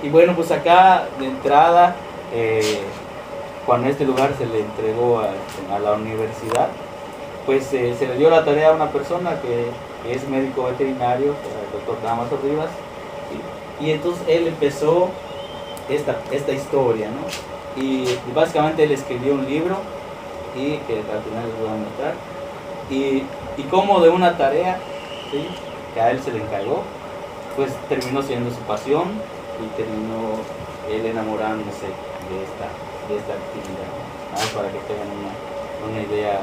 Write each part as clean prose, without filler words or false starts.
Y bueno, pues acá de entrada, cuando este lugar se le entregó a la universidad, pues se le dio la tarea a una persona que es médico veterinario, el doctor Damaso Rivas, y entonces él empezó esta historia, ¿no? Y básicamente él escribió un libro, y que al final les voy a mostrar, y como de una tarea, ¿sí?, que a él se le encargó, pues terminó siendo su pasión y terminó él enamorándose de esta actividad, ¿no? Para que tengan una idea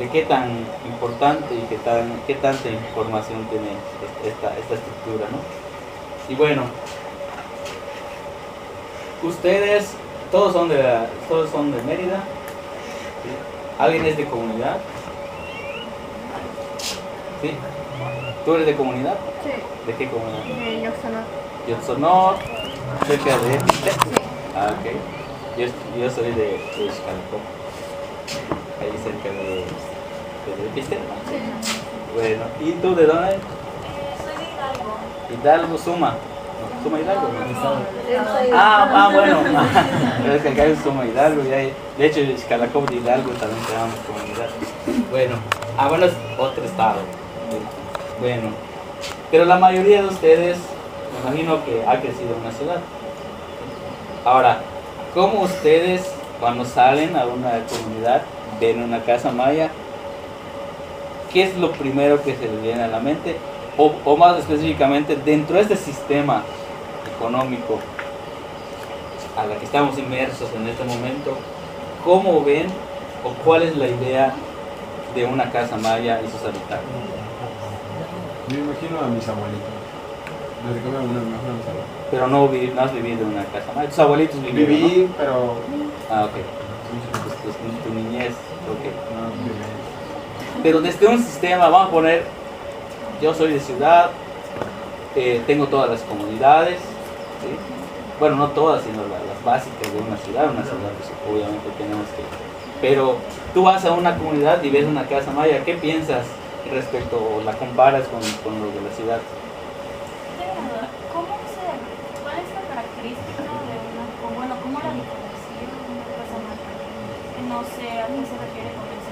de qué tan importante y qué tanta información tiene esta estructura, ¿no? Y bueno, ustedes todos son de Mérida, ¿sí? ¿Alguien es de comunidad? ¿Sí? ¿Tú eres de comunidad? Sí. ¿De qué comunidad? De Yoxonor. Yoxonor, cerca de Episte. Sí. Ah, ok. Yo soy de Xcalcó, ahí cerca de Episte. Sí. Bueno, ¿y tú de dónde? Soy de Hidalgo. Hidalgo, Suma. ¿No? ¿Suma Hidalgo? Bueno. Es que acá hay Suma Hidalgo y hay, de hecho, Xcalacó de Hidalgo también tenemos comunidad. Bueno, bueno, es otro estado. Bueno, pero la mayoría de ustedes, me imagino que ha crecido en una ciudad. Ahora, ¿cómo ustedes cuando salen a una comunidad, ven una casa maya, qué es lo primero que se les viene a la mente? O más específicamente, dentro de este sistema económico a la que estamos inmersos en este momento, ¿cómo ven o cuál es la idea de una casa maya y sus habitantes? Me imagino a mis abuelitos. Me recuerdo mejor a mis abuelitos. Pero no has vivido en una casa maya. Tus abuelitos vivieron, Viví, ¿no? pero Ah, ok. Tu niñez, ok. no viví. Pero desde un sistema, vamos a poner, yo soy de ciudad, tengo todas las comunidades, ¿sí? Bueno, no todas, sino las básicas de una ciudad, pues, obviamente tenemos que... Pero tú vas a una comunidad y ves una casa maya, ¿qué piensas respecto o la comparas con lo de la ciudad? Tengo una duda. ¿Cuál es la característica de una, cómo la diferencia de una casa maya? No sé a qué se refiere con ese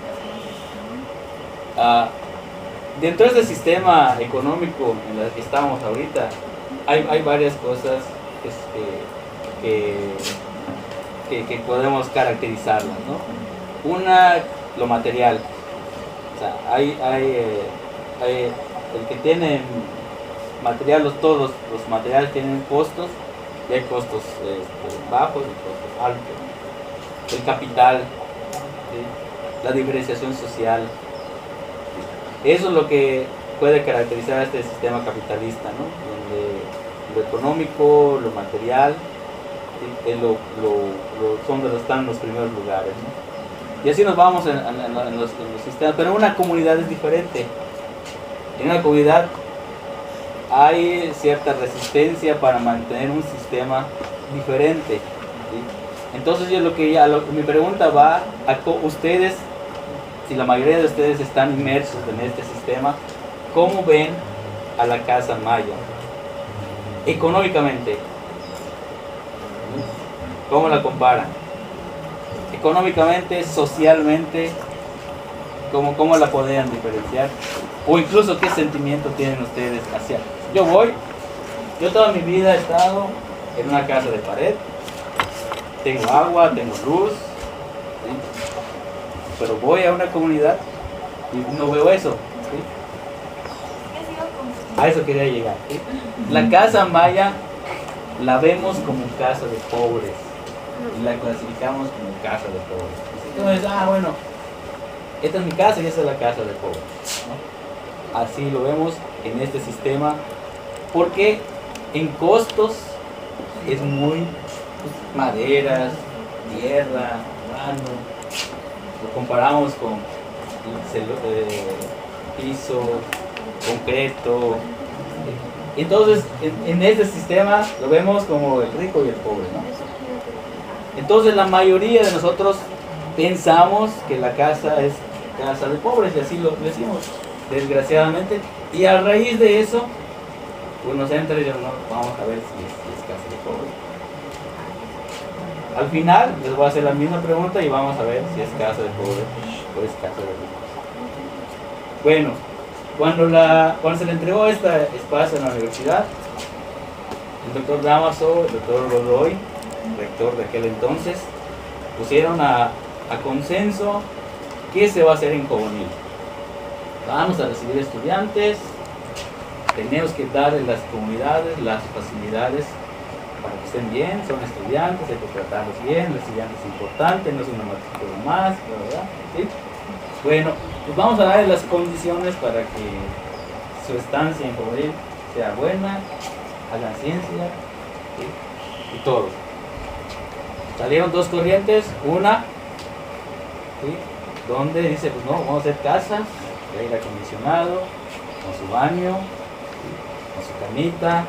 caso. Dentro de este sistema económico en el que estamos ahorita, hay varias cosas que podemos caracterizarlas, ¿no? Una, lo material. O sea, el que tiene material, todos los materiales tienen costos, y hay costos bajos y costos altos. El capital, ¿sí? La diferenciación social. Eso es lo que puede caracterizar a este sistema capitalista, ¿no? Donde lo económico, lo material, ¿sí?, son donde están los primeros lugares, ¿no? Y así nos vamos en los sistemas, pero en una comunidad es diferente. En una comunidad hay cierta resistencia para mantener un sistema diferente, ¿sí? Entonces mi pregunta va a ustedes. Si la mayoría de ustedes están inmersos en este sistema, ¿cómo ven a la casa maya? Económicamente, ¿cómo la comparan? Económicamente, socialmente, ¿cómo la podrían diferenciar? O incluso, ¿qué sentimiento tienen ustedes hacia? Yo toda mi vida he estado en una casa de pared, tengo agua, tengo luz, ¿sí? Pero voy a una comunidad y no veo eso, ¿sí? A eso quería llegar, ¿sí? La casa maya la vemos como casa de pobres y la clasificamos como casa de pobres. Entonces, bueno, esta es mi casa y esta es la casa de pobres, ¿no? Así lo vemos en este sistema, porque en costos es muy, pues, maderas, tierra, grano. Lo comparamos con piso, concreto. Entonces, en este sistema lo vemos como el rico y el pobre, ¿no? Entonces, la mayoría de nosotros pensamos que la casa es casa de pobres, y así lo decimos, desgraciadamente. Y a raíz de eso, Unos entran y yo no, vamos a ver si es casa de pobre. Al final les voy a hacer la misma pregunta y vamos a ver si es casa de pobre o es casa de rico. Bueno, cuando se le entregó este espacio en la universidad, el doctor Damaso, el doctor Godoy, rector de aquel entonces, pusieron a consenso qué se va a hacer en Cobonil. Vamos a recibir estudiantes, tenemos que darle a las comunidades las facilidades para que estén bien, son estudiantes, hay que tratarlos bien, el estudiante es importante, no es una matrícula más, ¿verdad? ¿Sí? Bueno, pues vamos a darle las condiciones para que su estancia en Cobonil sea buena, hagan ciencia, ¿sí? Y todo. Salieron dos corrientes, una, ¿sí? Donde dice, pues no, vamos a hacer casas, de aire acondicionado, con su baño, ¿sí? Con su camita,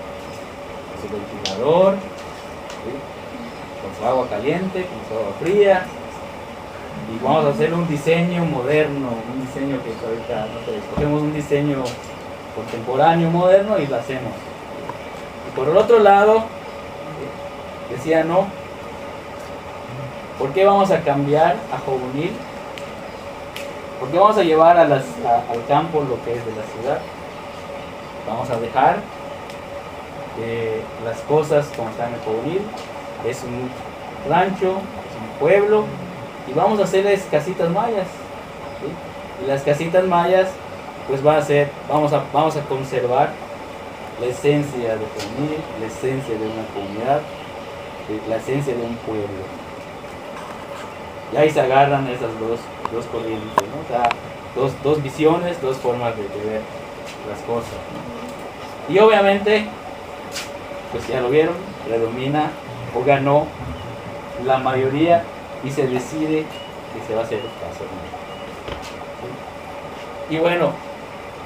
con su ventilador, ¿sí? Con su agua caliente, con su agua fría, y vamos a hacer un diseño moderno, un diseño que ahorita, no sé, escogemos un diseño contemporáneo, moderno y lo hacemos. Y por el otro lado, ¿sí? Decía no, ¿por qué vamos a cambiar a Jobonil? ¿Por qué vamos a llevar al campo lo que es de la ciudad? Vamos a dejar las cosas como están en Jobonil. Es un rancho, es un pueblo, y vamos a hacerles casitas mayas, ¿sí? Y las casitas mayas, pues vamos a conservar la esencia de Jobonil, la esencia de una comunidad, ¿sí? La esencia de un pueblo. Y ahí se agarran esas dos corrientes, ¿no? O sea, dos visiones, dos formas de ver las cosas, ¿no? Y obviamente, pues ya lo vieron, predomina o ganó la mayoría y se decide que se va a hacer caso, ¿sí? Y bueno,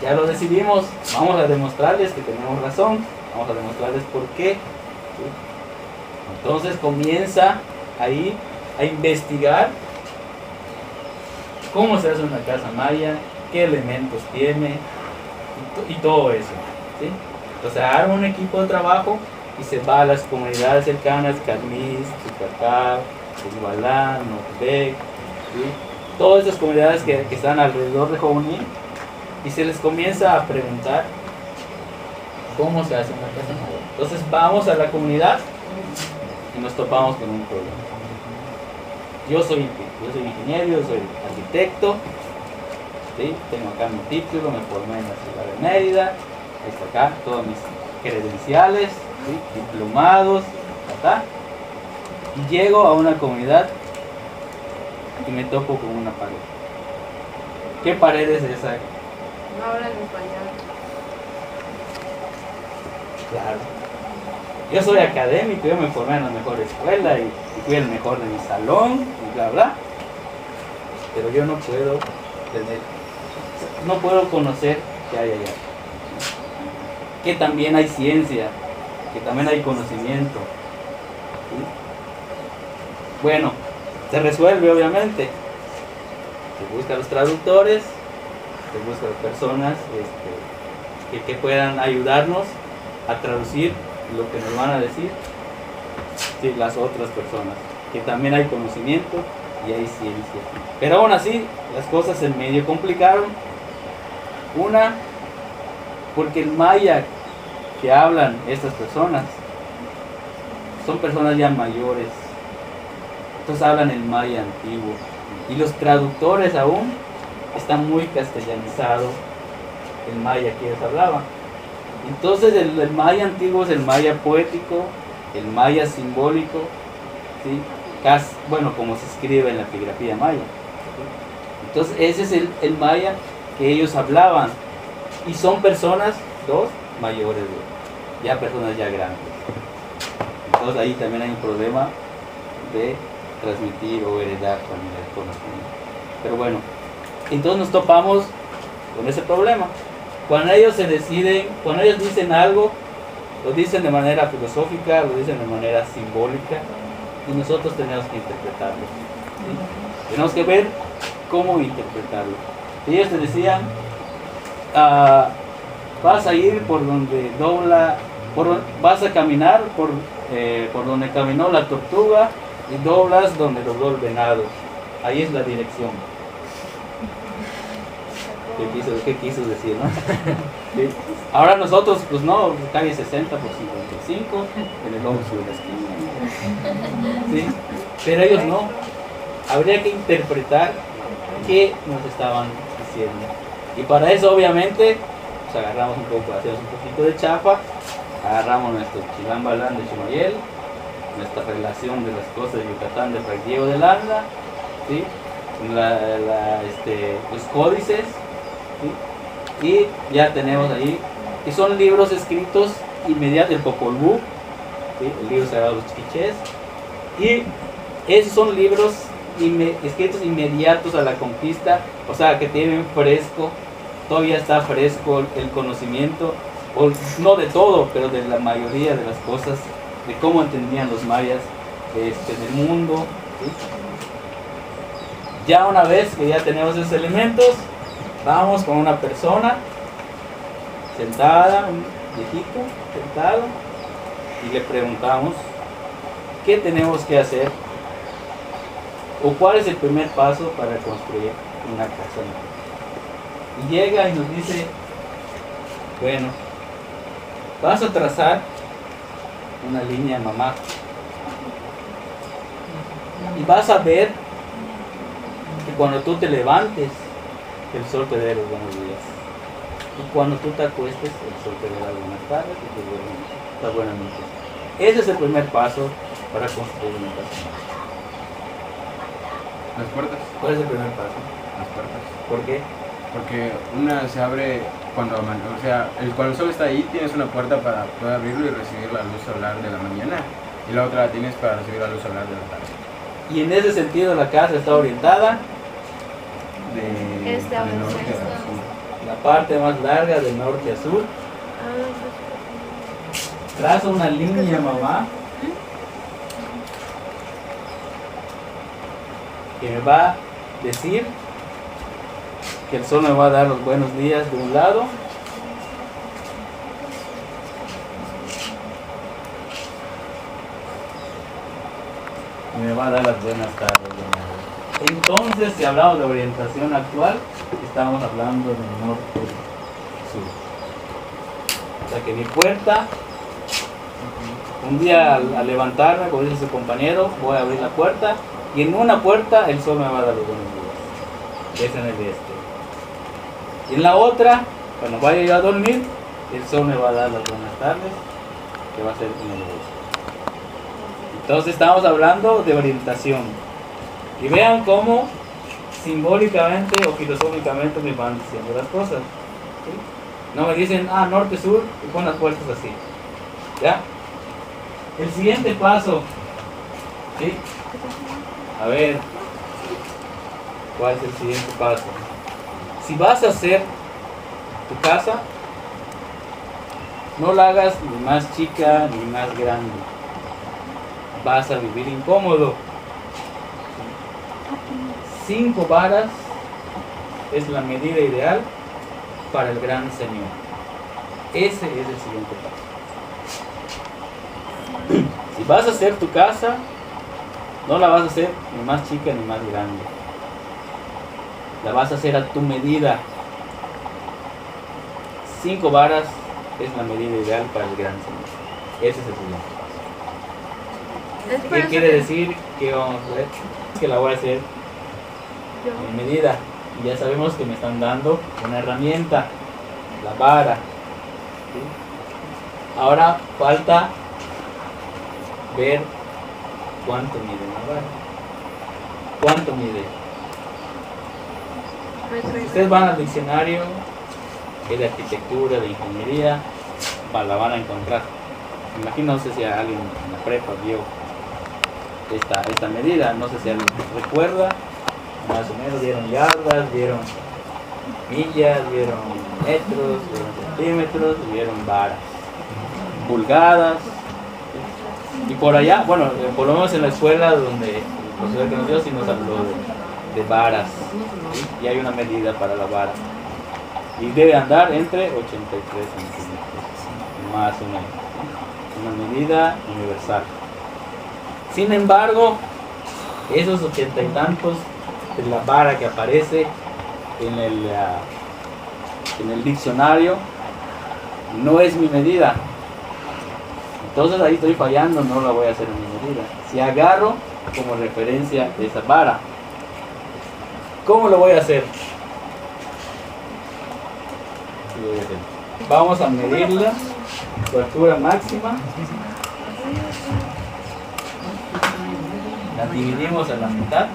ya lo decidimos, vamos a demostrarles que tenemos razón, vamos a demostrarles por qué, ¿sí? Entonces comienza ahí a investigar cómo se hace una casa maya, qué elementos tiene y todo eso, ¿sí? Entonces arma un equipo de trabajo y se va a las comunidades cercanas, Carmis, Chucacá, Igualá, Notbec, ¿sí? Todas esas comunidades que están alrededor de Jobonil, y se les comienza a preguntar cómo se hace una casa maya. Entonces vamos a la comunidad y nos topamos con un problema. Yo soy ingeniero, yo soy arquitecto, ¿sí? Tengo acá mi título, me formé en la ciudad de Mérida, ahí está acá todos mis credenciales, ¿sí? Diplomados, acá. Y llego a una comunidad y me topo con una pared. ¿Qué pared es esa? No hablan español. Claro. Yo soy académico, yo me formé en la mejor escuela y fui el mejor de mi salón y bla bla. Pero yo no puedo conocer qué hay allá. Que también hay ciencia, que también hay conocimiento, ¿sí? Bueno, se resuelve obviamente. Se buscan los traductores, se buscan personas que puedan ayudarnos a traducir lo que nos van a decir, sí, las otras personas, que también hay conocimiento y hay ciencia. Pero aún así, las cosas se medio complicaron. Una, porque el maya que hablan estas personas son personas ya mayores, entonces hablan el maya antiguo, y los traductores aún están muy castellanizados el maya que ellos hablaban. Entonces el maya antiguo es el maya poético, el maya simbólico, ¿sí? Bueno, como se escribe en la epigrafía maya, ¿sí? Entonces ese es el maya que ellos hablaban, y son personas, dos mayores, ya personas ya grandes. Entonces ahí también hay un problema de transmitir o heredar familiar conocimiento. Pero bueno, entonces nos topamos con ese problema. Cuando ellos cuando ellos dicen algo, lo dicen de manera filosófica, lo dicen de manera simbólica, y nosotros tenemos que interpretarlo, ¿sí? Tenemos que ver cómo interpretarlo. Ellos te decían, vas a ir por donde dobla, vas a caminar por donde caminó la tortuga y doblas donde dobló el venado. Ahí es la dirección. ¿Qué quiso decir, no? Sí. Ahora nosotros, pues no, calle 60 por 55, en el 11 de la esquina. ¿Sí? Pero ellos no. Habría que interpretar qué nos estaban diciendo. Y para eso, obviamente, pues agarramos un poco, hacemos un poquito de chapa, agarramos nuestro Chilambalán de Chimayel, nuestra relación de las cosas de Yucatán de Fray Diego de Landa, ¿sí? Los códices, ¿sí? Y ya tenemos ahí, que son libros escritos inmediatos, el Popol Vuh, ¿sí? El libro sagrado de los Chiquichés, y esos son libros escritos inmediatos a la conquista, o sea que tienen fresco, todavía está fresco el conocimiento, o no de todo, pero de la mayoría de las cosas, de cómo entendían los mayas del mundo, ¿sí? Ya una vez que ya tenemos esos elementos, vamos con una persona sentada, un viejito sentado, y le preguntamos qué tenemos que hacer o cuál es el primer paso para construir una casa nueva. Y llega y nos dice, bueno, vas a trazar una línea mamá y vas a ver que cuando tú te levantes el sol te dé los buenos días y cuando tú te acuestes el sol te dé las buenas tardes y te dé las buenas noches. Ese es el primer paso para construir una casa. Las puertas. ¿Cuál es el primer paso? Las puertas. ¿Por qué? Porque una se abre cuando cuando el sol está ahí, tienes una puerta para poder abrirlo y recibir la luz solar de la mañana, y la otra la tienes para recibir la luz solar de la tarde. Y en ese sentido la casa está orientada De Este a norte oeste. a sur. la parte más larga de norte a sur. Traza una línea mamá que me va a decir que el sol me va a dar los buenos días de un lado y me va a dar las buenas tardes de nuevo. Entonces, si hablamos de orientación actual, estamos hablando de norte-sur. O sea que mi puerta, un día al levantarme, como dice su compañero, voy a abrir la puerta y en una puerta el sol me va a dar los buenos días. Es en el este. Y en la otra, cuando vaya yo a dormir, el sol me va a dar las buenas tardes, que va a ser en el oeste. Entonces estamos hablando de orientación. Y vean cómo simbólicamente o filosóficamente me van diciendo las cosas. ¿Sí? No me dicen, norte-sur, y pon las puertas así. ¿Ya? El siguiente paso. ¿Sí? A ver. ¿Cuál es el siguiente paso? Si vas a hacer tu casa, no la hagas ni más chica ni más grande. Vas a vivir incómodo. 5 varas es la medida ideal para el gran señor. Ese es el siguiente paso. Si vas a hacer tu casa, no la vas a hacer ni más chica ni más grande. La vas a hacer a tu medida. 5 varas es la medida ideal para el gran señor. Ese es el siguiente paso. ¿Qué quiere decir? Que vamos a ver, que la voy a hacer en medida. Y ya sabemos que me están dando una herramienta, la vara. ¿Sí? Ahora falta ver cuánto mide la vara. ¿Cuánto mide? Si ustedes van al diccionario de arquitectura, de ingeniería, la van a encontrar. Me imagino, no sé si alguien en la prepa vio esta medida, no sé si alguien recuerda, más o menos dieron yardas, dieron millas, dieron metros, dieron centímetros, dieron varas, pulgadas. Y por allá, bueno, por lo menos en la escuela donde el profesor que nos dio sí nos habló de varas, ¿sí? Y hay una medida para la vara. y debe andar entre 83 centímetros, más o menos, una medida universal. Sin embargo, esos 80 y tantos de la vara que aparece en el diccionario no es mi medida. Entonces ahí estoy fallando, no la voy a hacer en mi medida. Si agarro como referencia esa vara, ¿cómo lo voy a hacer? Vamos a medirla, su altura máxima. La dividimos a la mitad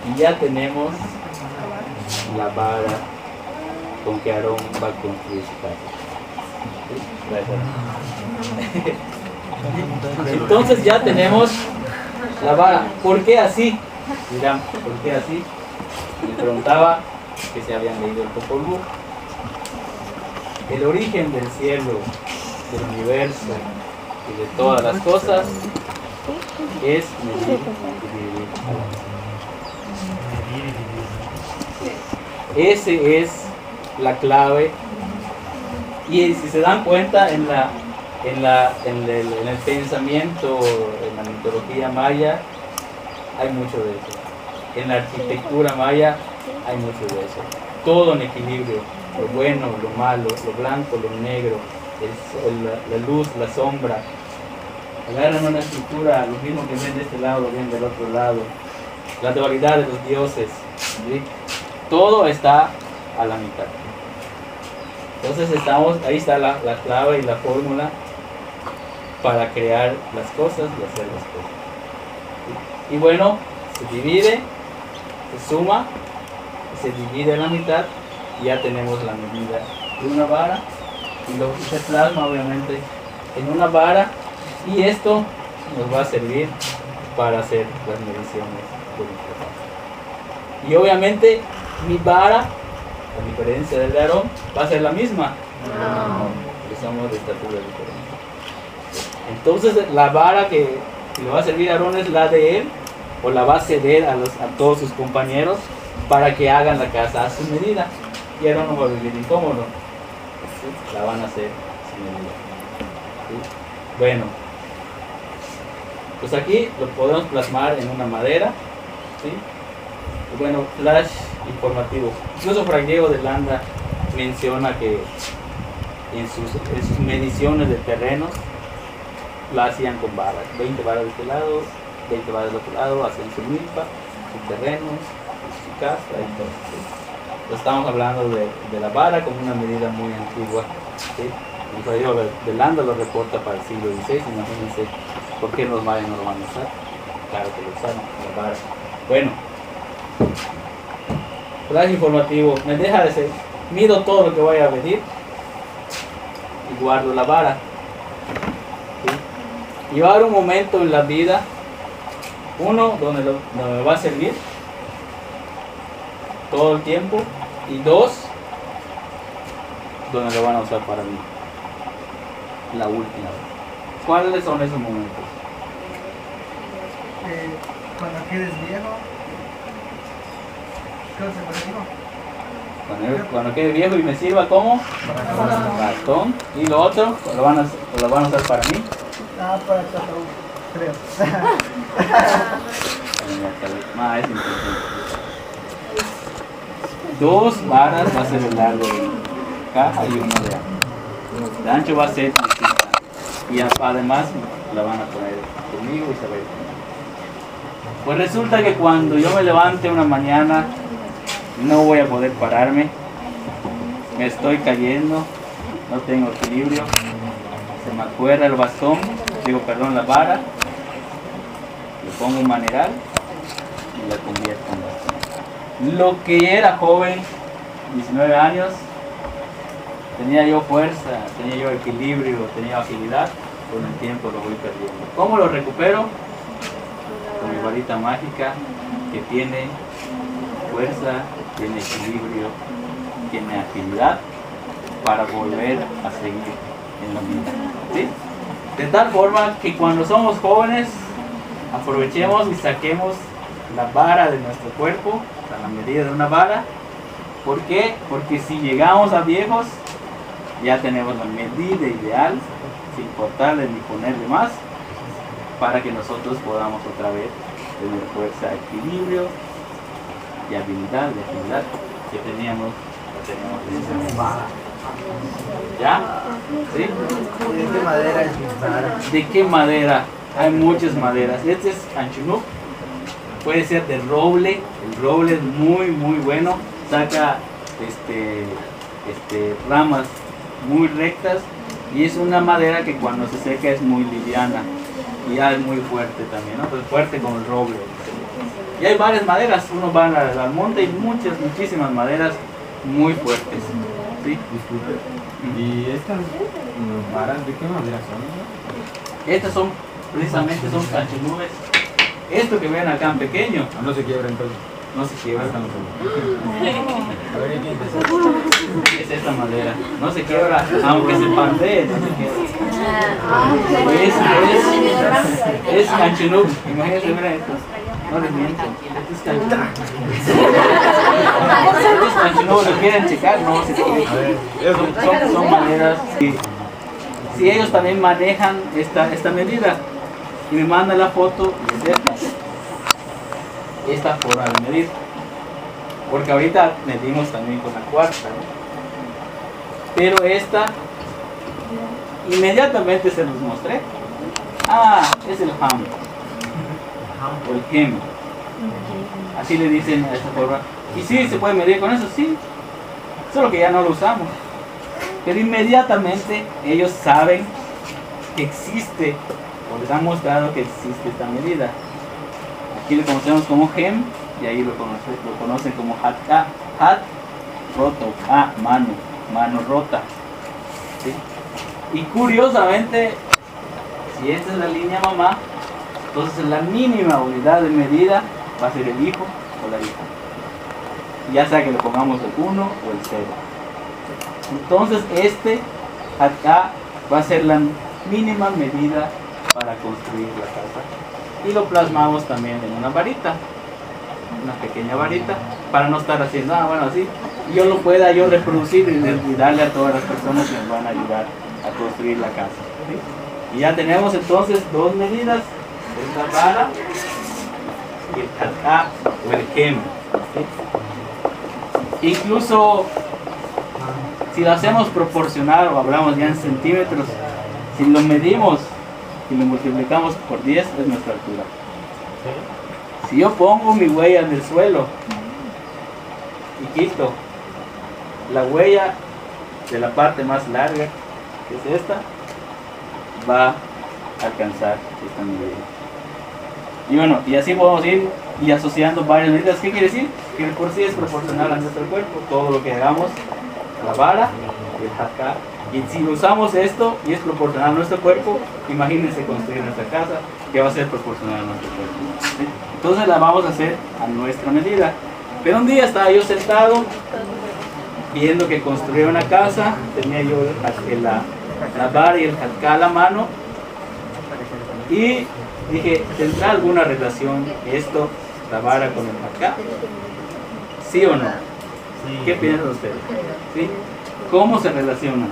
y ya tenemos la vara con que Aarón va a construir su casa. ¿Sí? Entonces ya tenemos la vara. ¿Por qué así? Dirán, ¿por qué así? Me preguntaba que se habían leído el Popol Vuh. El origen del cielo, del universo y de todas las cosas es medir y dividir. Ese es la clave. Y si se dan cuenta en el pensamiento, en la mitología maya, hay mucho de eso. En la arquitectura maya hay mucho de eso. Todo en equilibrio, lo bueno, lo malo, lo blanco, lo negro, la luz, la sombra. Agarran una estructura, lo mismo que ven de este lado, lo ven del otro lado. La dualidad de los dioses, ¿sí? Todo está a la mitad. Entonces ahí está la clave y la fórmula para crear las cosas y hacer las cosas. Y bueno, se divide, se suma, se divide a la mitad y ya tenemos la medida de una vara y se plasma obviamente en una vara y esto nos va a servir para hacer las mediciones de nuestra vara. Y obviamente mi vara, a diferencia del de Aarón, va a ser la misma. No, porque somos de estatura diferente. Entonces la vara que le va a servir a Aarón es la de él, o la va a ceder a todos sus compañeros para que hagan la casa a su medida. Y Aarón no va a vivir incómodo. ¿Sí? La van a hacer a su medida. ¿Sí? Bueno, pues aquí lo podemos plasmar en una madera. ¿Sí? Y bueno, flash informativo. Incluso Fray Diego de Landa menciona que en sus mediciones de terrenos la hacían con varas, 20 varas de este lado, 20 varas del otro lado, hacían su milpa, sus terrenos, su casa y todo. ¿Sí? Entonces estamos hablando de la vara como una medida muy antigua. ¿Sí? El Fray Diego de Landa lo reporta para el siglo XVI, imagínense por qué los mayas no lo van a usar. Claro que lo usaron, la vara. Bueno, flash informativo, me deja de ser, mido todo lo que voy a medir y guardo la vara. ¿Sí? Y va a haber un momento en la vida, uno, donde me va a servir todo el tiempo, y dos, donde lo van a usar para mí, la última vez. ¿Cuáles son esos momentos? Cuando quedes viejo. Cuando quede viejo y me sirva como bastón. Y lo otro, lo van a usar para mí. Para el ataúd, creo. Es importante. Dos varas va a ser el largo de caja y uno de ancho. De ancho va a ser distinta. Y además la van a poner conmigo y se va a ir conmigo. Pues resulta que cuando yo me levante una mañana no voy a poder pararme, me estoy cayendo, no tengo equilibrio, se me acuerda el bastón, la vara, le pongo un maneral y la convierto en bastón. Lo que era joven, 19 años, tenía yo fuerza, tenía yo equilibrio, tenía agilidad, con el tiempo lo voy perdiendo. ¿Cómo lo recupero? Con mi varita mágica que tiene fuerza, tiene equilibrio, tiene agilidad para volver a seguir en la vida. ¿Sí? De tal forma que cuando somos jóvenes aprovechemos y saquemos la vara de nuestro cuerpo, a la medida de una vara, ¿Por qué? Porque si llegamos a viejos, ya tenemos la medida ideal, sin cortarle ni ponerle más, para que nosotros podamos otra vez tener fuerza, equilibrio y habilidad y agilidad que teníamos ¿ya? ¿Sí? ¿De qué madera es mi vara? ¿De qué madera? Hay muchas maderas. Este es Anchunuk, puede ser de roble, el roble es muy bueno, saca ramas muy rectas y es una madera que cuando se seca es muy liviana y ya es muy fuerte también, ¿no? Pues fuerte como el roble. Y hay varias maderas, uno va al monte y muchísimas maderas muy fuertes. ¿Sí? Disculpe. ¿Y estas varas de qué madera son? Estas son, precisamente son cachinubes. Esto que ven acá en pequeño, Ah, no se quiebra entonces. no se quiebra. A ver, ¿y quién Es esta madera, no se quiebra, aunque se pandee, no se quiebra. Es canchinub, imagínense, mira esto. No les miento, esto es canchinub. Esto es canchinub, lo quieren checar, no se quiebra. Son maderas. Si ellos también manejan esta medida y me mandan la foto, es esta forma de medir. Porque ahorita medimos también con la cuarta, ¿no? Pero esta, inmediatamente se los mostré. Ah, es el ham. O el hem. Así le dicen a esta forma. Y sí, se puede medir con eso, sí. Solo que ya no lo usamos. Pero inmediatamente ellos saben que existe, o les han mostrado que existe esta medida. Aquí lo conocemos como hem y ahí lo conocen como hat roto, mano rota. ¿Sí? Y curiosamente, si esta es la línea mamá, entonces la mínima unidad de medida va a ser el hijo o la hija. Ya sea que le pongamos el 1 o el 0. Entonces este acá va a ser la mínima medida para construir la casa. Y lo plasmamos también en una varita, una pequeña varita, para no estar haciendo, bueno, así, y yo lo pueda reproducir y darle a todas las personas que nos van a ayudar a construir la casa. ¿Sí? Y ya tenemos entonces dos medidas, esta vara y el katá o el hem. ¿Sí? Incluso si lo hacemos proporcional o hablamos ya en centímetros, si lo medimos y lo multiplicamos por 10 es nuestra altura. Si yo pongo mi huella en el suelo y quito la huella de la parte más larga, que es esta, va a alcanzar esta medida. Y bueno, y así podemos ir y asociando varias medidas. ¿Qué quiere decir? Que el por sí es proporcional a nuestro cuerpo, todo lo que hagamos, la vara y el hatká. Y si usamos esto y es proporcional a nuestro cuerpo, imagínense construir nuestra casa que va a ser proporcional a nuestro cuerpo. ¿Sí? Entonces la vamos a hacer a nuestra medida. Pero un día estaba yo sentado viendo que construía una casa, tenía yo la vara y el hatká a la mano y dije, ¿tendrá alguna relación esto, la vara con el hatká? ¿Sí o no? ¿Qué piensan ustedes? ¿Sí? ¿Cómo se relacionan?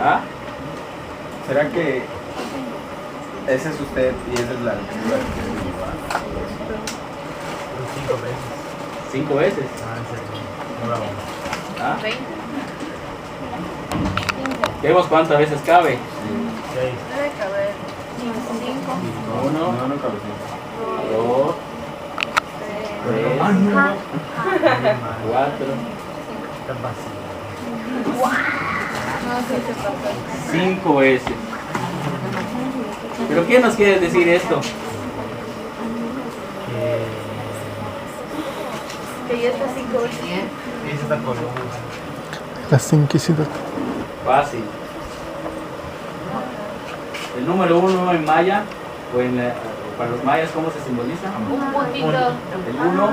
¿Ah? ¿Será que ese es usted y esa es la altura que es 5 veces. ¿Ah? Vemos cuántas veces cabe. Debe caber 5, 1, No, no cabe. 2, 3, 4, no sé qué pasa. 5 veces. ¿Pero qué nos quiere decir esto? Que ya está 5 veces. Las inquisidas. Fácil. El número 1 en maya, o para los mayas, ¿cómo se simboliza? Un puntito. El 1,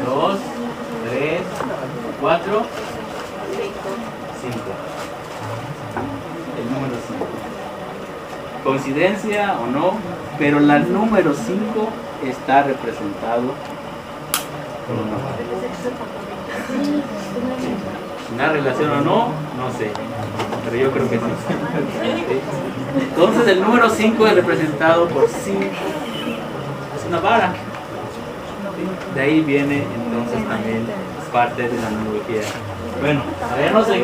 2, 3, 4, 5. El número 5. ¿Coincidencia o no? pero la número 5 está representado por una vara. ¿Una relación o no? No sé, pero yo creo que sí. Entonces el número 5 es representado por 5. Es una vara. De ahí viene entonces también parte de la numerología. Bueno, a ver, no sé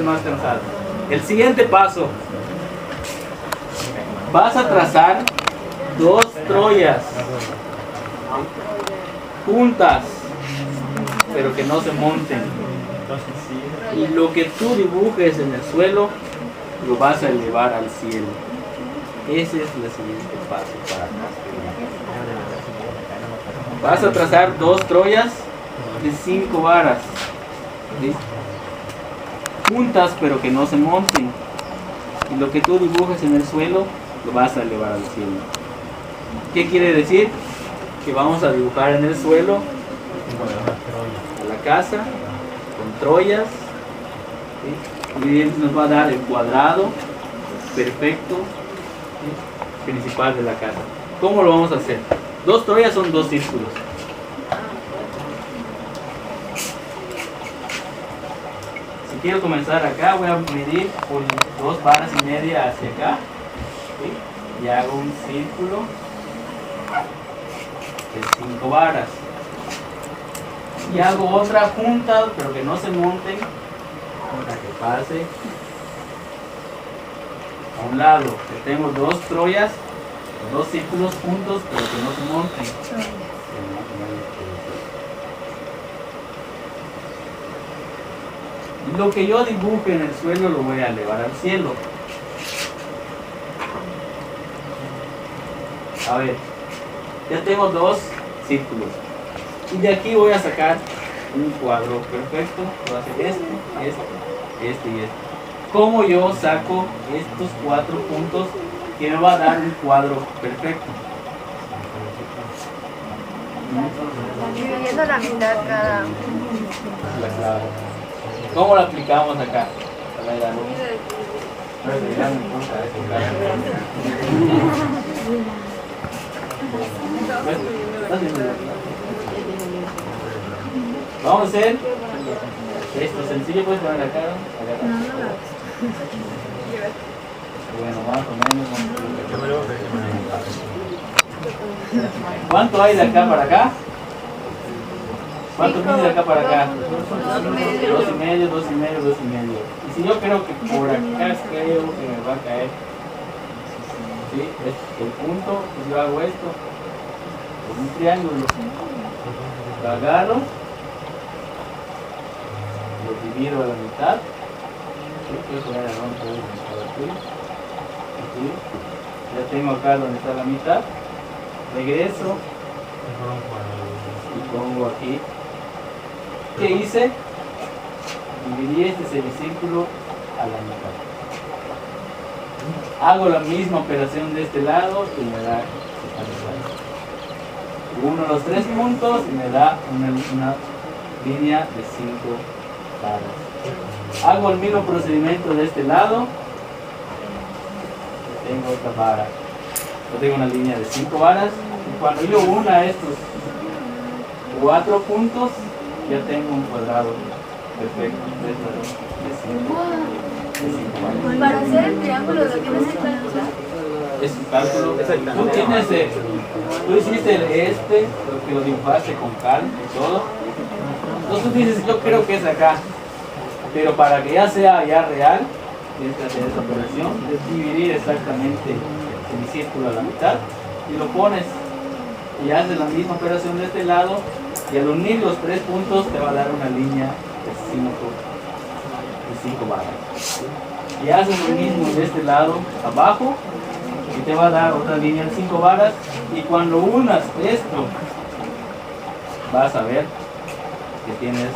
más cansado. El siguiente paso. Vas a trazar 2 Troyas juntas, pero que no se monten. Y lo que tú dibujes en el suelo lo vas a elevar al cielo. Ese es el siguiente paso para transferir. Vas a trazar 2 Troyas de 5 varas, ¿sí? Juntas pero que no se monten. Y lo que tú dibujes en el suelo lo vas a elevar al cielo. ¿Qué quiere decir? Que vamos a dibujar en el suelo a la casa con Troyas, ¿sí? Y nos va a dar el cuadrado perfecto, ¿sí? Principal de la casa. ¿Cómo lo vamos a hacer? 2 Troyas son 2 círculos. Si quiero comenzar acá, voy a medir por 2 varas y media hacia acá, ¿sí? Y hago un círculo de 5 varas. Y hago otra junta, pero que no se monten, para que pase a un lado. Que tengo 2 Troyas, 2 círculos juntos, pero que no se monten. Y lo que yo dibuje en el suelo lo voy a elevar al cielo. A ver, ya tengo 2 círculos. Y de aquí voy a sacar un cuadro perfecto. Voy a hacer este y este. ¿Cómo yo saco estos 4 puntos que me va a dar un cuadro perfecto? Dividiendo la mitad cada. La clave. ¿Cómo lo aplicamos acá? A ver, algo. Vamos a hacer esto sencillo, puedes poner acá. Bueno, más o menos. ¿Cuánto hay de acá para acá? ¿Cuánto mide de acá para acá? 2,5, 2,5, 2,5. Y si yo creo que por acá creo que me va a caer, ¿sí? Es el punto, pues yo hago esto, con un triángulo, lo agarro, lo divido a la mitad, ¿sí? Voy a poner el rompe aquí, ya tengo acá donde está la mitad, regreso y pongo aquí. ¿Qué hice? Dividí este semicírculo a la mitad. Hago la misma operación de este lado y me da uno de los 3 puntos y me da una línea de 5 varas. Hago el mismo procedimiento de este lado. Tengo otra vara. Yo tengo una línea de 5 varas. Y cuando yo una estos 4 puntos, ya tengo un cuadrado perfecto de 5 varas. Para hacer el triángulo, lo tienes que calcular. Es un cálculo. Tú tienes tú hiciste lo que lo dibujaste con cal y todo. Entonces tú dices, yo creo que es acá. Pero para que ya sea ya real, tienes que hacer esa operación, es dividir exactamente el círculo a la mitad y lo pones. Y haces la misma operación de este lado y al unir los 3 puntos te va a dar una línea de 5 varas. Y haces lo mismo de este lado abajo y te va a dar otra línea de 5 varas. Y cuando unas esto, vas a ver que tienes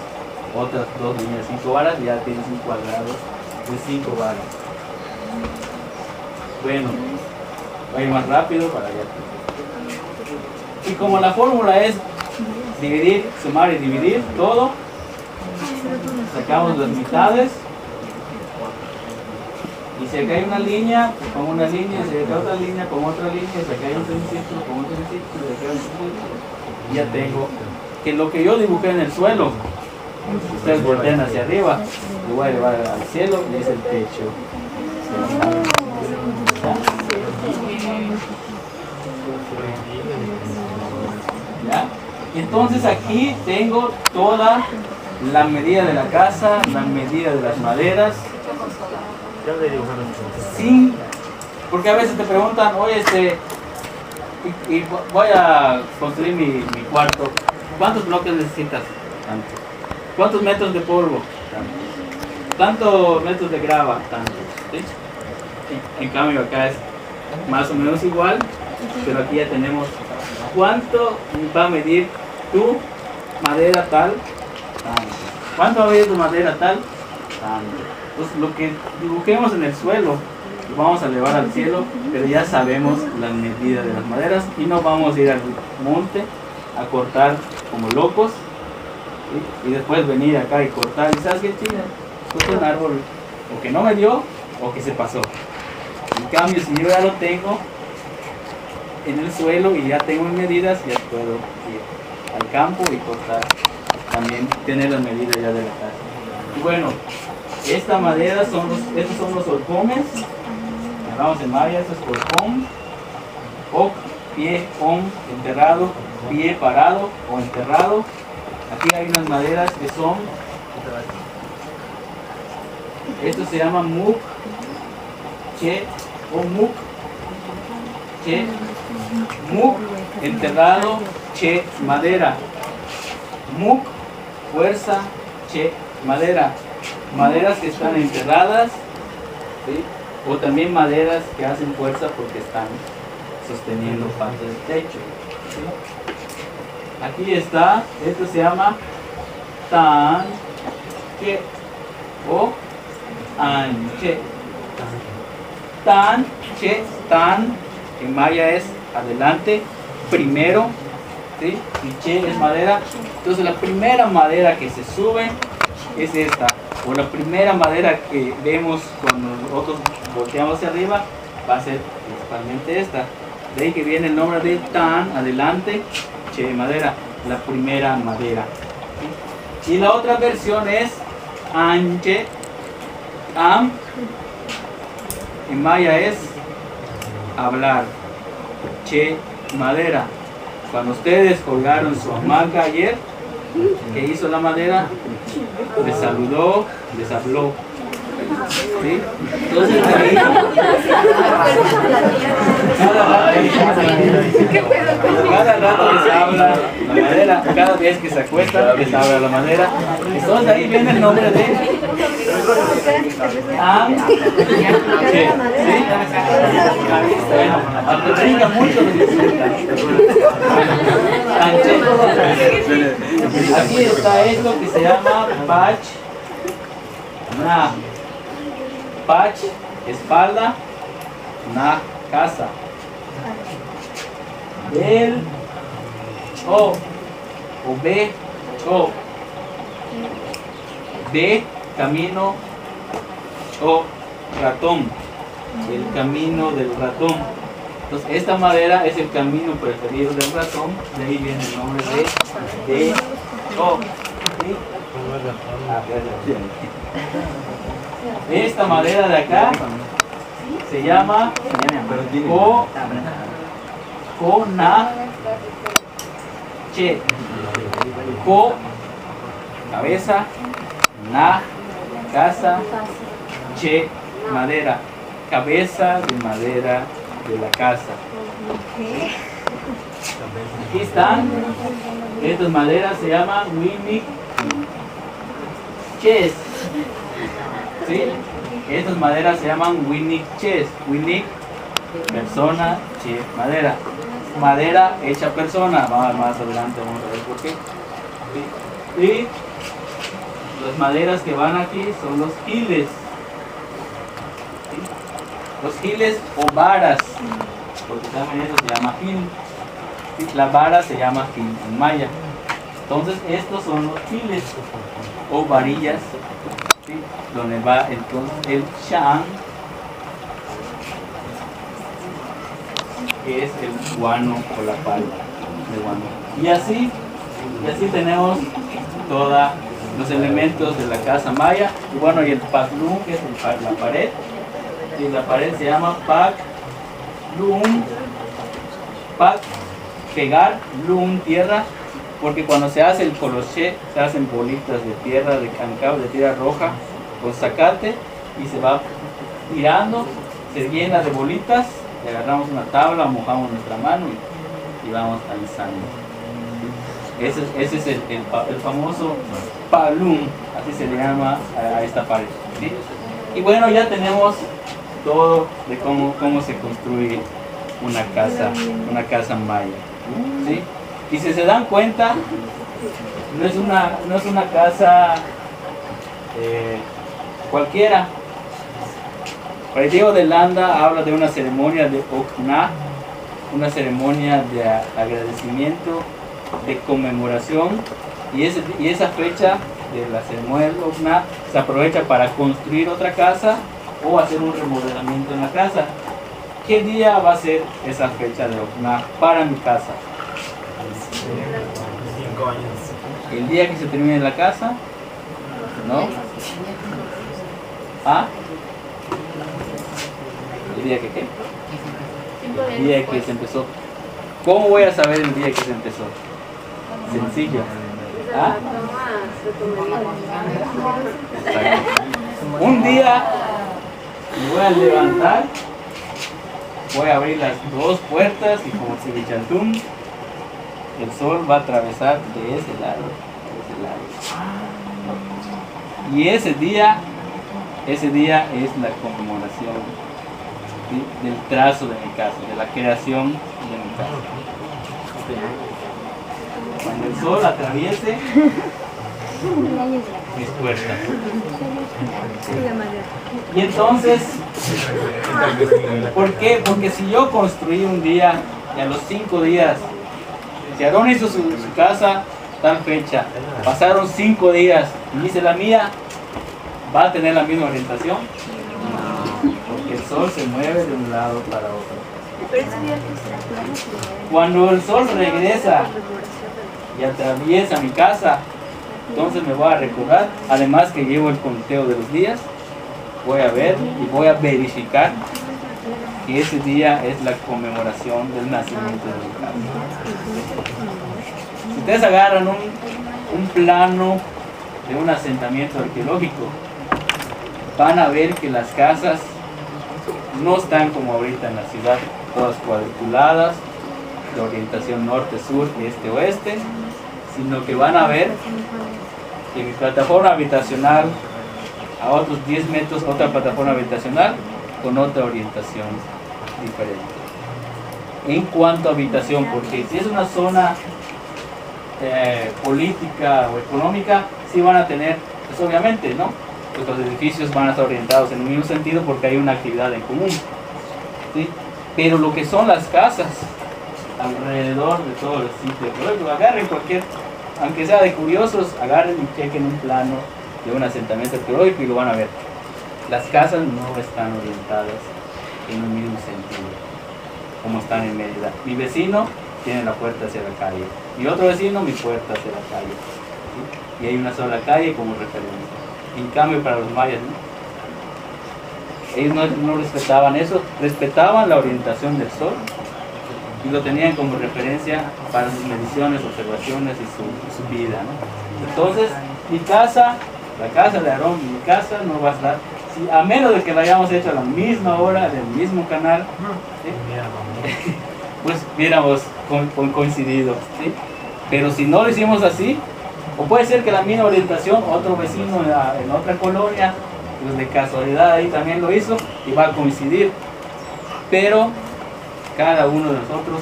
otras 2 líneas de 5 varas y ya tienes un cuadrado de 5 varas. Bueno, voy a ir más rápido para allá. Y como la fórmula es dividir, sumar y dividir todo, sacamos las mitades Y si acá hay una línea, pues pongo una línea, si acá otra línea, pongo otra línea, si acá hay un semicírculo, pongo un semicírculo, si acá hay un semicírculo. Y ya tengo que lo que yo dibujé en el suelo, ustedes voltean hacia arriba, lo voy a llevar al cielo y es el techo. ¿Ya? Entonces aquí tengo toda la medida de la casa, la medida de las maderas, sin, porque a veces te preguntan, oye, y voy a construir mi cuarto, ¿cuántos bloques necesitas? Tanto. ¿Cuántos metros de polvo? Tanto. ¿Cuántos metros de grava? Tanto. ¿Sí? En cambio acá es más o menos igual, pero aquí ya tenemos cuánto va a medir tu madera tal, tanto. ¿Cuánto va a medir tu madera tal? Tanto. Entonces lo que dibujemos en el suelo lo vamos a elevar al cielo, pero ya sabemos las medidas de las maderas y no vamos a ir al monte a cortar como locos, ¿sí? Y después venir acá y cortar y ¿sabes qué, chica? Justo un árbol o que no me dio o que se pasó. En cambio, si yo ya lo tengo en el suelo y ya tengo medidas, ya puedo ir al campo y cortar, también tener las medidas ya de la casa. Y bueno, esta madera estos son los horcones, hablamos en maya, esto es horcón, o pie, on, enterrado, pie parado o enterrado. Aquí hay unas maderas que son, esto se llama muk, che o muk, che, muk, enterrado, che, madera, muk, fuerza, che, madera, maderas que están enterradas, ¿sí? O también maderas que hacen fuerza porque están sosteniendo parte del techo, ¿sí? Aquí está, esto se llama tan, che o anche. Tan, che, tan, en maya es adelante, primero, ¿sí? Y che es madera. Entonces la primera madera que se sube es esta, o la primera madera que vemos cuando nosotros volteamos hacia arriba va a ser principalmente esta. De ahí que viene el nombre de tan, adelante, che, madera, la primera madera, ¿sí? Y la otra versión es anche, am, en maya es hablar, che, madera. Cuando ustedes colgaron su hamaca ayer, ¿qué hizo la madera? Les saludó, les habló, ¿sí? Entonces ahí, cada rato les habla la madera, cada vez que se acuesta les habla la madera. Entonces ahí viene el nombre de anche, ¿sí? Bueno, aunque brinca mucho les disfruta. Anche. Aquí está esto que se llama pach, na. Pach, espalda, na, casa. El, o B, o. B, camino, o ratón, el camino del ratón. Entonces esta madera es el camino preferido del ratón, de ahí viene el nombre de o. ¿Sí? Esta madera de acá se llama na, che, co, cabeza, na, casa, che, madera, cabeza de madera de la casa. Aquí están, estas maderas se llaman winnick ches, ¿sí? Estas maderas se llaman winnick ches, winnick, persona, che, madera. Madera hecha persona, vamos más adelante, vamos a ver por qué. ¿Sí? Y las maderas que van aquí son los giles, ¿sí? Los giles o varas, porque también eso se llama gil, ¿sí? La vara se llama gil en maya. Entonces estos son los giles o varillas, ¿sí? Donde va entonces el chan que es el guano o la palma de guano. Y así tenemos todos los elementos de la casa maya. Y bueno, y el paklum, que es la pared. Y la pared se llama paklum, pak, pegar, lum, tierra, porque cuando se hace el coloché, se hacen bolitas de tierra, de cancao, de tierra roja, con zacate, y se va tirando, se llena de bolitas, y agarramos una tabla, mojamos nuestra mano y vamos alisando. Ese es el famoso palum, así se le llama a esta pared, ¿sí? Y bueno, ya tenemos todo de cómo se construye una casa maya, ¿sí? Y si se dan cuenta, no es una casa cualquiera. El Diego de Landa habla de una ceremonia de Okna, una ceremonia de agradecimiento, de conmemoración, y esa fecha de la ceremonia de Okna se aprovecha para construir otra casa o hacer un remodelamiento en la casa. ¿Qué día va a ser esa fecha de Okna para mi casa? 5 años. El día que se termine la casa, ¿no? ¿Ah? ¿El día que qué? El día que se empezó. ¿Cómo voy a saber el día que se empezó? Sencillo. ¿Ah? Exacto. Un día me voy a levantar, voy a abrir las dos puertas y como Sivichaltún, el sol va a atravesar de ese lado. Y ese día es la conmemoración, ¿sí?, del trazo de mi casa, de la creación de mi casa. Cuando el sol atraviese mis puertas. Y entonces, ¿por qué? Porque si yo construí un día y a los 5 días, si Aarón hizo su casa tal fecha, pasaron 5 días y hice la mía, ¿va a tener la misma orientación? Porque el sol se mueve de un lado para otro. Cuando el sol regresa y atraviesa mi casa, entonces me voy a recordar, además que llevo el conteo de los días, voy a ver y voy a verificar que ese día es la conmemoración del nacimiento de mi casa. Si ustedes agarran un plano de un asentamiento arqueológico, van a ver que las casas no están como ahorita en la ciudad, todas cuadriculadas, de orientación norte, sur, este, oeste, sino que van a ver que mi plataforma habitacional, a otros 10 metros, otra plataforma habitacional con otra orientación diferente. En cuanto a habitación, porque si es una zona política o económica, sí van a tener, pues obviamente, ¿no? Pues los edificios van a estar orientados en el mismo sentido porque hay una actividad en común, ¿sí? Pero lo que son las casas alrededor de todo el sitio, agarren cualquier, aunque sea de curiosos, agarren y chequen un plano de un asentamiento arqueológico y lo van a ver. Las casas no están orientadas en un mismo sentido como están en Mérida. Mi vecino tiene la puerta hacia la calle, mi otro vecino mi puerta hacia la calle, ¿sí? Y hay una sola calle como referencia. En cambio para los mayas, ¿no? Ellos no respetaban eso, respetaban la orientación del sol y lo tenían como referencia para sus mediciones, observaciones y su vida, ¿no? Entonces, mi casa, la casa de Aarón, mi casa no va a estar, a menos de que la hayamos hecho a la misma hora, del mismo canal, ¿sí? Pues hubiéramos coincidido, ¿sí? Pero si no lo hicimos así, o puede ser que la misma orientación, otro vecino en otra colonia, pues de casualidad ahí también lo hizo y va a coincidir, pero cada uno de nosotros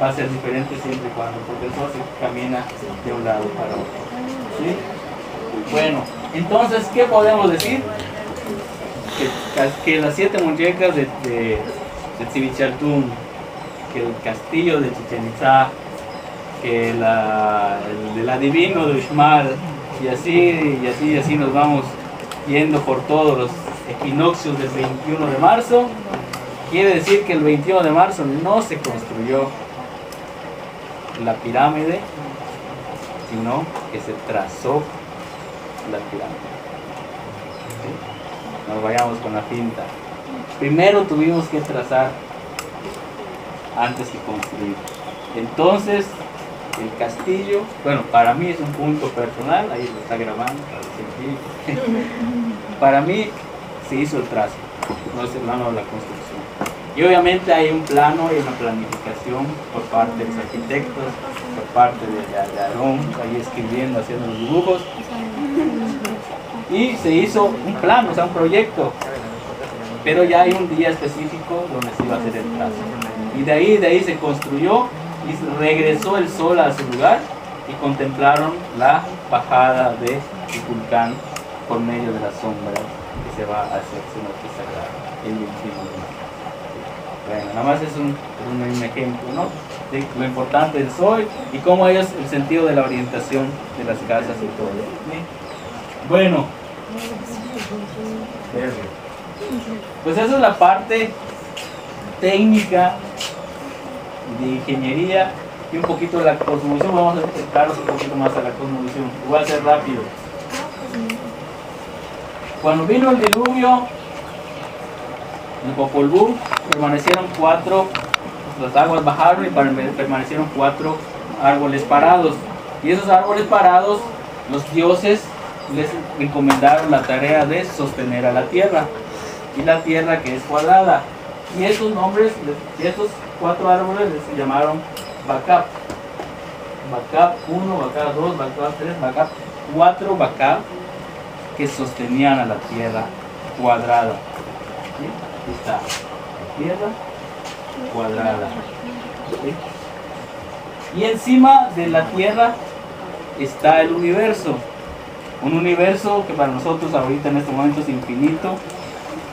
va a ser diferente siempre y cuando, porque el sol se camina de un lado para otro, ¿sí? Bueno, entonces, ¿qué podemos decir? Que las 7 muñecas de Tzivichaltún, que el castillo de Chichén Itzá, que el adivino de Uxmal, y así nos vamos yendo por todos los equinoccios del 21 de marzo, Quiere decir que el 21 de marzo no se construyó la pirámide, sino que se trazó la pirámide. ¿Sí? Nos vayamos con la finta. Primero tuvimos que trazar antes que construir. Entonces, el castillo, bueno, para mí es un punto personal, ahí lo está grabando, para el científico. Para mí se hizo el trazo, no es el plano de la construcción. Y obviamente hay un plano y una planificación por parte de los arquitectos, por parte de Aarón, ahí escribiendo, haciendo los dibujos. Y se hizo un plano, o sea, un proyecto. Pero ya hay un día específico donde se iba a hacer el trazo. Y de ahí se construyó y regresó el sol a su lugar y contemplaron la bajada del volcán por medio de las sombras que se va a hacer cenote sagrado el 21 de marzo. Bueno, nada más es un ejemplo, ¿no? De lo importante del sol y cómo es el sentido de la orientación de las casas y todo. ¿Sí? Bueno, pues esa es la parte técnica de ingeniería y un poquito de la cosmovisión. Vamos a acercarnos un poquito más a la cosmovisión. Voy a hacer rápido. Cuando vino el diluvio, el Popol Vuh, permanecieron 4, las aguas bajaron y permanecieron 4 árboles parados. Y esos árboles parados, los dioses les encomendaron la tarea de sostener a la tierra. Y la tierra que es cuadrada. Y esos nombres, esos 4 árboles les llamaron Bacab. Bacab 1, Bacab 2, Bacab 3, Bacab 4 Bacab que sostenían a la tierra cuadrada. ¿Sí? Aquí está la tierra cuadrada. ¿Sí? Y encima de la tierra está el universo. Un universo que para nosotros ahorita en este momento es infinito.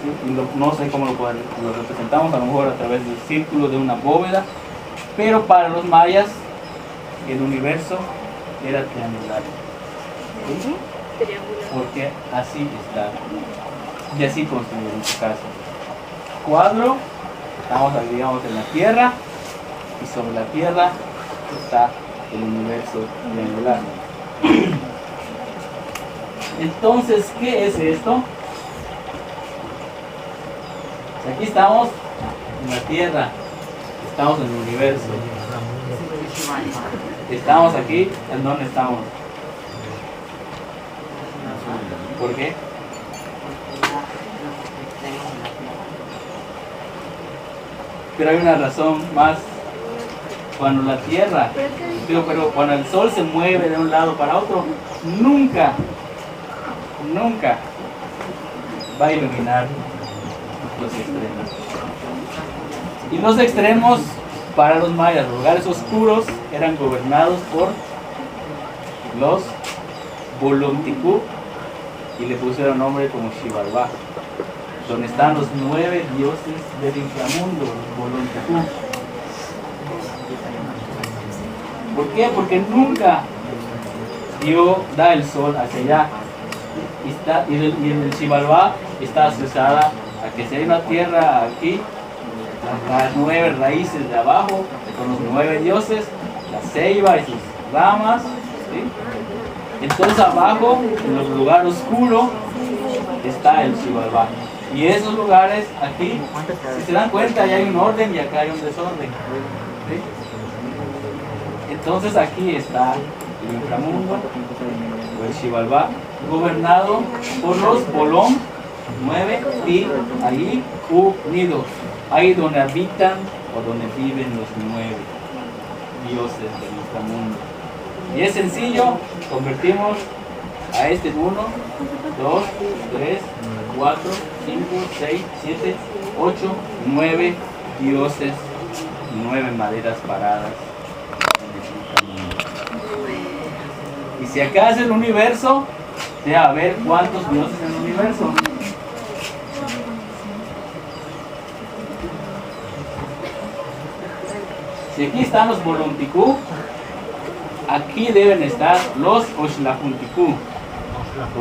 ¿Sí? Y no sé cómo lo representamos, a lo mejor a través del círculo de una bóveda. Pero para los mayas el universo era triangular. ¿Sí? Porque así está. Y así construyeron su casa. Cuadro, estamos digamos en la tierra, y sobre la tierra está el universo triangular. Entonces, ¿qué es esto? Aquí estamos en la tierra, estamos en el universo. Estamos aquí, ¿en dónde estamos? ¿Por qué? Pero hay una razón más. Cuando la tierra, pero cuando el sol se mueve de un lado para otro, nunca va a iluminar los extremos. Y los extremos para los mayas, los lugares oscuros, eran gobernados por los Bolonticú y le pusieron nombre como Xibalbá, donde están los 9 dioses del inframundo, los Bolonticú. ¿Por qué? Porque nunca da el sol hacia allá. Y el Xibalbá está asociada a que si hay una tierra aquí, las 9 raíces de abajo, con los 9 dioses, la ceiba y sus ramas, ¿sí? Entonces abajo, en el lugar oscuro, está el Xibalbá. Y esos lugares aquí, si se dan cuenta, ya hay un orden y acá hay un desorden, ¿sí? Entonces aquí está el inframundo, o el Xibalbá, gobernado por los Bolón 9 y ahí unidos, ahí donde habitan o donde viven los 9 dioses del inframundo. Y es sencillo, convertimos a este en 1, 2, 3, 4, 5, 6, 7, 8, 9 dioses, 9 maderas paradas en el inframundo. Y si acá es el universo, a ver cuántos dioses en el universo. Si aquí están los Bolonticú, aquí deben estar los Oxlajunticú.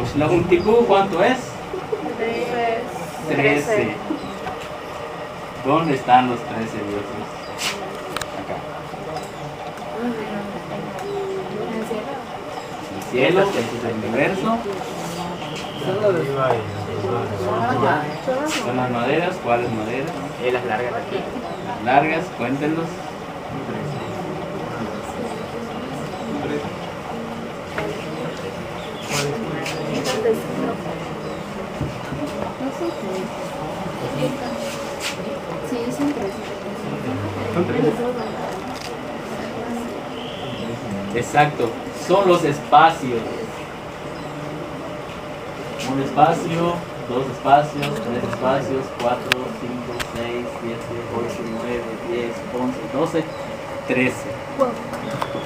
¿Oxlajunticú cuánto es? 13. ¿Dónde están los 13 dioses? Acá. El cielo, que es el universo. Son las maderas. ¿Cuáles maderas? Las largas aquí. Las largas, cuéntenlos. Sí, son 3. Exacto, son los espacios. Un espacio, dos espacios, tres espacios, 4, 5, 6, 7, 8, 9, 10, 11, 12, 13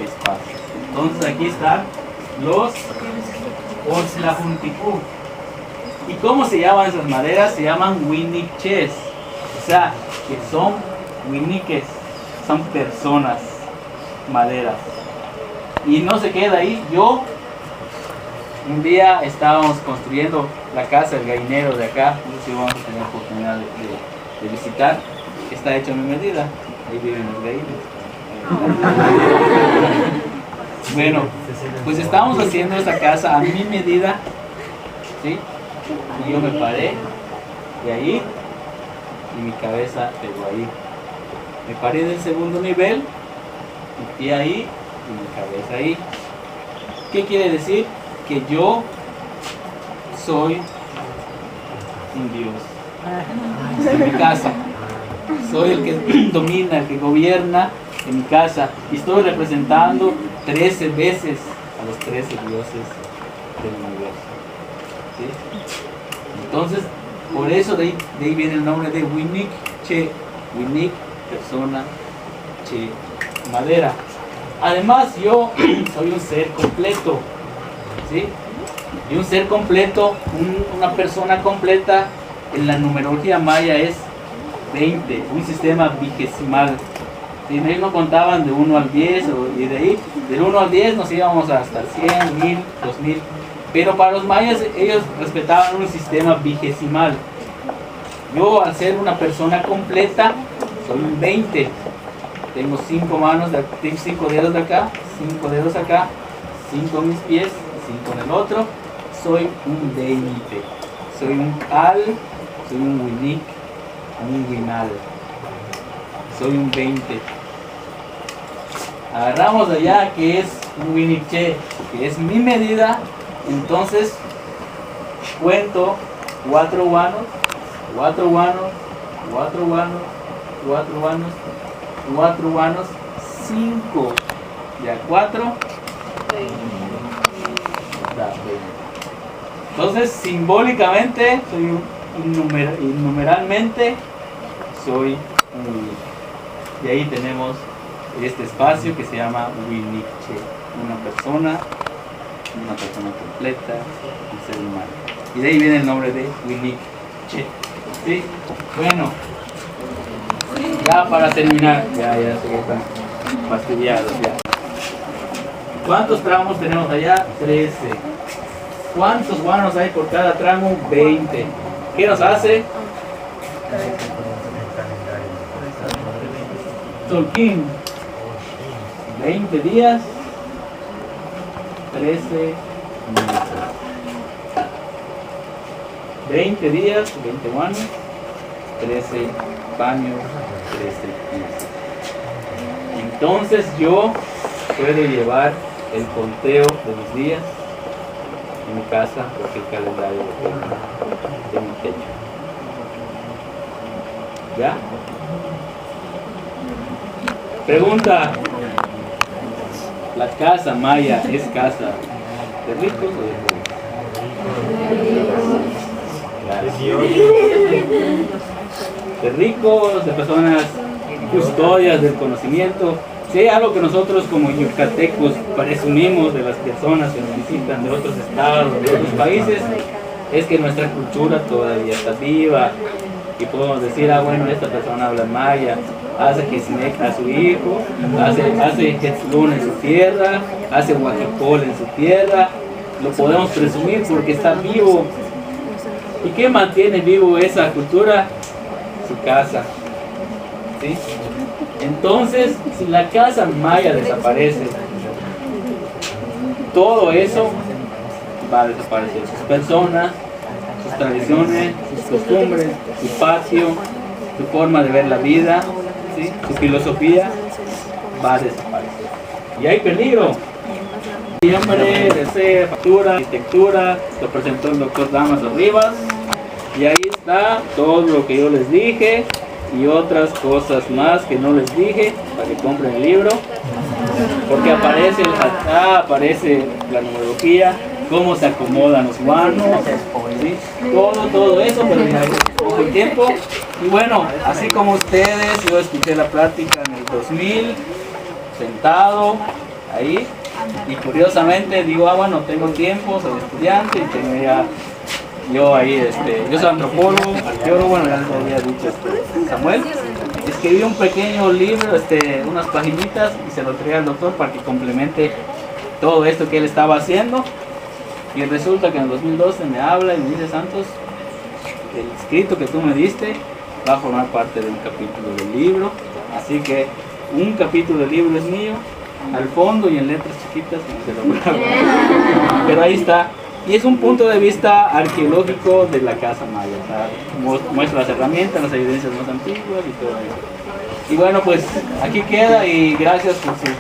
espacios. Entonces aquí están los Oxlajunticú. ¿Y cómo se llaman esas maderas? Se llaman Winiches. O sea, que son winiques, son personas, maderas. Y no se queda ahí. Un día estábamos construyendo la casa, el gallinero de acá. No sé si vamos a tener oportunidad de visitar. Está hecho a mi medida. Ahí viven los gallinos. Bueno, pues estábamos haciendo esta casa a mi medida, ¿sí? Y yo me paré de ahí y mi cabeza pegó ahí. Me paré del segundo nivel, mi pie ahí y mi cabeza ahí. ¿Qué quiere decir? Que yo soy un Dios en mi casa. Soy el que domina, el que gobierna en mi casa. Y estoy representando 13 veces a los 13 dioses del universo. ¿Sí? Entonces, por eso de ahí viene el nombre de Winik Che. Winik, persona, Che, madera. Además, yo soy un ser completo. ¿Sí? Y un ser completo, una persona completa, en la numerología maya es 20, un sistema vigesimal. ¿Sí? Ellos no contaban de 1 al 10, y de ahí, del 1 al 10 nos íbamos hasta 100, 1000, 2000. Pero para los mayas, ellos respetaban un sistema vigesimal. Yo, al ser una persona completa, soy un 20. Tengo 5 manos, tengo 5 dedos de acá, 5 dedos acá, 5 en mis pies, 5 en el otro. Soy un 20. Soy un Al, soy un Winik, un Winal. Soy un 20. Agarramos allá que es un Winik Che, que es mi medida. Entonces cuento 4 guanos, 4 guanos, 4 guanos, 4 guanos, 4 guanos, 5 ya 4 da 20. Entonces simbólicamente soy y numeralmente soy un Winik. Y ahí tenemos este espacio que se llama Winik Che, una persona completa, un ser humano. Y de ahí viene el nombre de Winik Che. ¿Sí? Bueno, ya para terminar, ya sé que están fastidiados ya. ¿Cuántos tramos tenemos allá? 13. ¿Cuántos guanos hay por cada tramo? 20. ¿Qué nos hace? Tolkien. 20 días. 13 minutos. 20 días, 20 guanos, 13 baños, 13 meses. Entonces yo puedo llevar el conteo de mis días en mi casa porque el calendario lo tengo en mi techo. ¿Ya? Pregunta. ¿La casa maya es casa de ricos o de pobres? De ricos, de personas custodias del conocimiento. Sí, algo que nosotros como yucatecos presumimos de las personas que nos visitan de otros estados, de otros países, es que nuestra cultura todavía está viva y podemos decir, bueno, esta persona habla maya, hace Jesnek a su hijo, hace Jetzlún en su tierra, hace Huajipol en su tierra. Lo podemos presumir porque está vivo. ¿Y qué mantiene vivo esa cultura? Su casa, ¿sí? Entonces, si la casa maya desaparece, todo eso va a desaparecer. Sus personas, sus tradiciones, sus costumbres, su patio, su forma de ver la vida, ¿sí? Su filosofía va a desaparecer. Y hay peligro. Siempre desea factura, arquitectura, lo presentó el doctor Damaso Rivas. Y ahí está todo lo que yo les dije y otras cosas más que no les dije para que compren el libro. Porque aparece el hatá, aparece la numerología, cómo se acomodan los guanos, ¿sí? Todo eso, pero ya hay poco tiempo. Y bueno, así como ustedes, yo escuché la plática en el 2000, sentado ahí, y curiosamente digo, bueno, tengo tiempo, soy estudiante y tengo ya, yo ahí, yo soy antropólogo, arqueólogo, bueno, ya les había dicho Samuel. Escribí un pequeño libro, unas paginitas, y se lo traía al doctor para que complemente todo esto que él estaba haciendo. Y resulta que en el 2012 me habla y me dice, Santos, el escrito que tú me diste va a formar parte de un capítulo del libro. Así que un capítulo del libro es mío, al fondo y en letras chiquitas, no se lo grabo. Pero ahí está. Y es un punto de vista arqueológico de la casa maya. O sea, muestra las herramientas, las evidencias más antiguas y todo eso. Y bueno, pues aquí queda y gracias por su...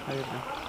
Ahí está.